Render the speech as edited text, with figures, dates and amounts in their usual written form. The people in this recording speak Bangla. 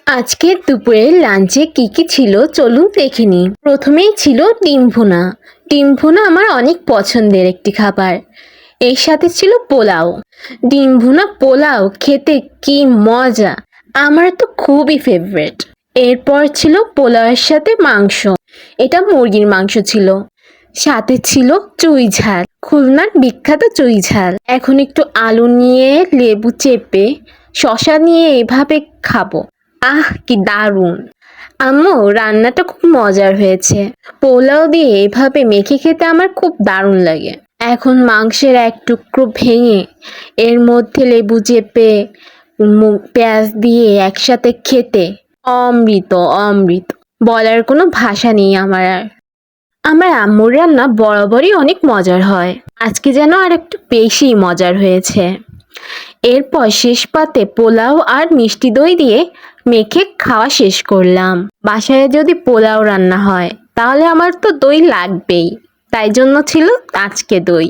আজকের দুপুরের লাঞ্চে কি কি ছিল চলুন দেখে নিই। প্রথমেই ছিল ডিম ভুনা। ডিম ভুনা আমার অনেক পছন্দের একটি খাবার। এর সাথে ছিল পোলাও। ডিম ভুনা পোলাও খেতে কি মজা, আমার তো খুবই ফেভারিট। এরপর ছিল পোলাওয়ের সাথে মাংস। এটা মুরগির মাংস ছিল। সাথে ছিল চুই ঝাল, খুলনার বিখ্যাত চুই ঝাল। এখন একটু আলু নিয়ে লেবু চেপে শসা নিয়ে এভাবে খাবো। আহ কি দারুণ! আম্মু, রান্নাটা খুব মজার হয়েছে। পোলাও দিয়ে এভাবে মেখে খেতে আমার খুব দারুণ লাগে। এখন মাংসের এক টুকরো ভেঙে এর মধ্যে লেবু চেপে পেঁয়াজ দিয়ে একসাথে খেতে অমৃত অমৃত, বলার কোনো ভাষা নেই আমার আর। আমার আম্মুর রান্না বরাবরই অনেক মজার হয়, আজকে যেন আর একটু বেশি মজার হয়েছে। এরপর শেষ পাতে পোলাও আর মিষ্টি দই দিয়ে মেখে খাওয়া শেষ করলাম। বাসায় যদি পোলাও রান্না হয় তাহলে আমার তো দই লাগবেই, তাই জন্য ছিল আজকে দই।